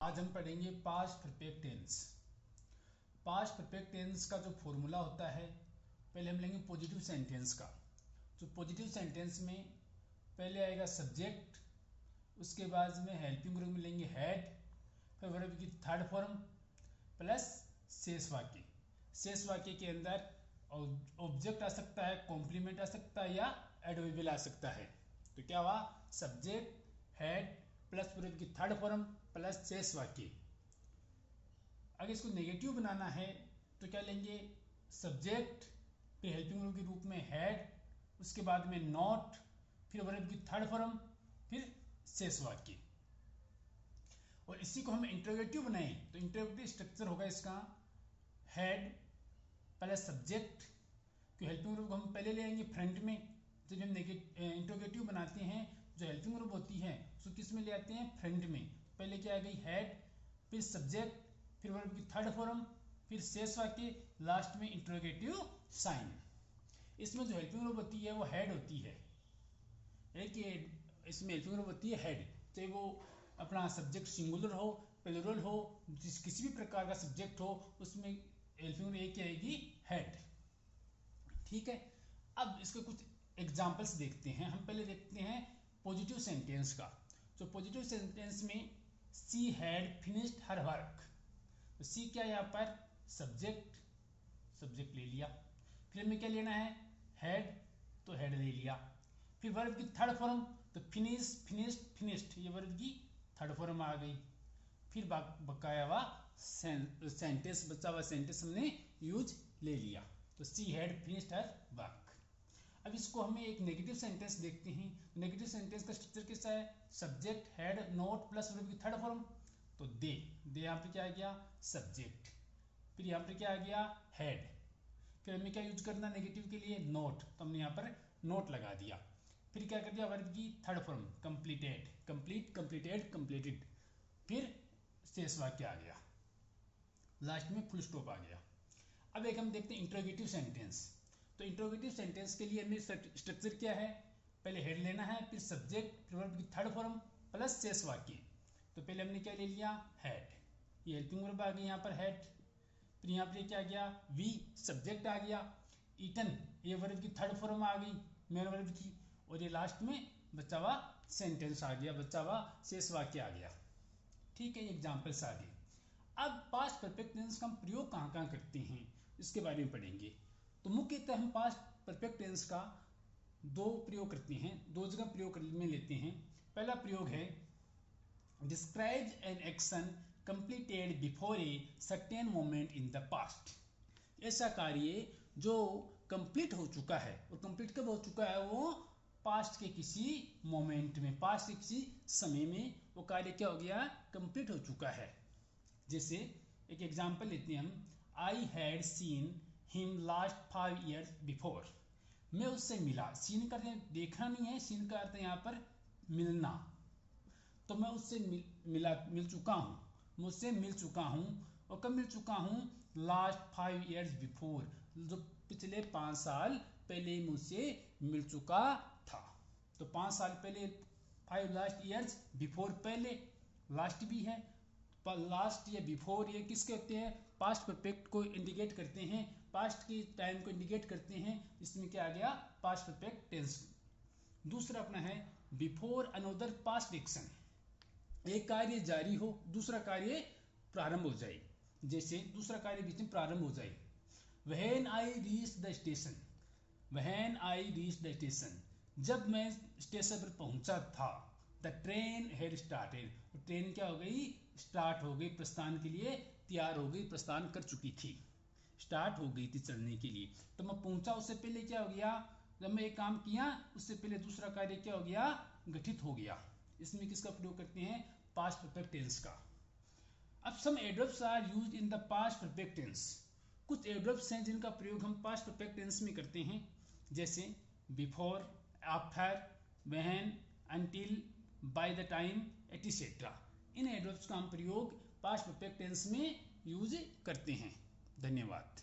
आज हम पढ़ेंगे past perfect tense. Past perfect tense का जो फॉर्मूला होता है, पहले हम लेंगे पॉजिटिव सेंटेंस का। जो पॉजिटिव सेंटेंस में पहले आएगा सब्जेक्ट, उसके बाद में हेल्पिंग ग्रुप में लेंगे हैड, फिर वर्ब की थर्ड फॉर्म प्लस शेष वाक्य। शेष वाक्य के अंदर ऑब्जेक्ट आ सकता है, कॉम्प्लीमेंट आ सकता है या एडवर्बियल आ सकता है। तो क्या हुआ, सब्जेक्ट हैड प्लस वर्ब की थर्ड फॉर्म प्लस शेष वाक्य। अगर इसको नेगेटिव बनाना है तो क्या लेंगे, सब्जेक्ट फिर हेल्पिंग वर्ब के रूप में हैड, उसके बाद में नॉट, फिर वर्ब की थर्ड फॉर्म, फिर शेष वाक्य। और इसी को हम इंटरोगेटिव बनाएं तो इंटरोगेटिव स्ट्रक्चर होगा इसका हैड प्लस सब्जेक्ट, क्योंकि हेल्पिंग वर्ब को हम पहले ले आएंगे फ्रंट में। जब हम इंटरोगेटिव बनाते हैं, जो हेल्पिंग वर्ब होती है उसको किस में ले आते हैं, फ्रंट में। पहले क्या आ गई हैड, फिर सब्जेक्ट, फिर वर्ब की थर्ड फॉर्म, फिर शेष वाक्य, लास्ट में इंटरोगेटिव साइन। इसमें जो हेल्पिंग वर्ब होती है वो हेड होती है। इसमें हेल्पिंग वर्ब होती है हेड, चाहे वो अपना सब्जेक्ट सिंगुलर हो, प्लूरल हो, किसी भी प्रकार का सब्जेक्ट हो, उसमें हेल्पिंग वर्ब एक आएगी हेड। ठीक है, अब इसके कुछ एग्जाम्पल्स देखते हैं। हम पहले देखते हैं पॉजिटिव सेंटेंस का। तो पॉजिटिव सेंटेंस में she had finished her work. तो सी क्या है यहाँ पर, सब्जेक्ट, सब्जेक्ट ले लिया। फिर हमें क्या लेना है, हेड, तो हेड ले लिया। फिर वर्ब की थर्ड फॉर्म, तो फिनिश, फिनिश्ड, फिनिश्ड, ये वर्ब की थर्ड फॉर्म आ गई। फिर बकाया हुआ सेंटेंस, बचा हुआ सेंटेंस हमने यूज ले लिया। तो she had finished her work. अब इसको हमें एक नेगेटिव सेंटेंस देखते हैं। नेगेटिव सेंटेंस का स्ट्रक्चर कैसा है, subject had not plus verb की थर्ड फॉर्म, तो दे यहाँ पे क्या आ गया, सब्जेक्ट। फिर यहाँ पे क्या आ गया, हेड। फिर हमें क्या यूज करना नेगेटिव के लिए, नोट, तो हमने यहाँ पर नोट लगा दिया। फिर क्या कर दिया, वर्ब की third form completed, complete, completed, completed. फिर शेष वाक्य आ गया, लास्ट में फुल स्टॉप आ गया। अब एक हम देखते हैं इंट्रोगेटिव सेंटेंस। तो इंट्रोगेटिव सेंटेंस के लिए हमें स्ट्रक्चर क्या है, पहले हेड लेना है, फिर सब्जेक्ट, फिर वर्ब की थर्ड फॉर्म प्लस शेष वाक्य। तो पहले हमने क्या ले लिया, हेड, ये हेल्पिंग वर्ब आ गई यहाँ पर हेड। फिर यहाँ पर क्या आ गया, वी, सब्जेक्ट आ गया। ईटन, ये वर्ब की थर्ड फॉर्म आ गई, मेन वर्ब की। और ये लास्ट में बचा हुआ सेंटेंस आ गया, बचा हुआ शेष वाक्य आ गया। ठीक है, ये एग्जाम्पल्स आ गए। अब पास्ट परफेक्ट टेंस का हम प्रयोग कहाँ कहाँ करते हैं इसके बारे में पढ़ेंगे। तो मुख्यतः हम पास्ट परफेक्ट टेंस का दो प्रयोग करते हैं, दो जगह प्रयोग में लेते हैं। पहला प्रयोग है describe an action completed before a certain moment in the past. ऐसा कार्य जो कंप्लीट हो चुका है, और कंप्लीट कब हो चुका है, वो पास्ट के किसी मोमेंट में, पास्ट के किसी समय में वो कार्य क्या हो गया, कंप्लीट हो चुका है। जैसे एक एग्जांपल लेते हैं हम, I had seen him last 5 years before. मैं उससे मिला, सीन का देखना नहीं है, सीन का अर्थ है यहाँ पर मिलना। तो मैं उससे मिल चुका हूँ, मुझसे मिल चुका हूँ। और कब मिल चुका हूँ, लास्ट 5 years बिफोर, जो पिछले 5 साल पहले मुझसे मिल चुका था। तो 5 साल पहले, 5 लास्ट ईयर्स बिफोर, पहले लास्ट भी है, लास्ट या बिफोर, ये किसके होते हैं, पास्ट परफेक्ट को इंडिकेट करते हैं, पास्ट के टाइम को इंडिकेट करते हैं। इसमें क्या आ गया, पास्ट परफेक्ट टेंस। दूसरा अपना है बिफोर अनदर पास्ट एक्शन, एक कार्य जारी हो, दूसरा कार्य प्रारंभ हो जाए। जैसे दूसरा कार्य बीच में प्रारंभ हो जाए, when I reach the station, when I reach the station, जब मैं स्टेशन पर पहुंचा था। The train had started, train क्या हो गई, स्टार्ट हो गई, प्रस्थान के लिए तैयार हो गई, प्रस्थान कर चुकी थी, स्टार्ट हो गई थी चलने के लिए। तो मैं पहुंचा, उससे पहले क्या हो गया, जब मैं एक काम किया उससे पहले दूसरा कार्य क्या हो गया, गठित हो गया। इसमें किसका प्रयोग करते हैं, पास्ट परफेक्ट टेंस का। अब some adverbs are used in the past perfect tense. कुछ एडवर्ब्स हैं जिनका प्रयोग हम पास्ट परफेक्ट टेंस में करते हैं, जैसे before, after, when, until, by the time, etcetera. In adverbs का हम प्रयोग पास्ट परफेक्ट टेंस में यूज करते हैं। धन्यवाद।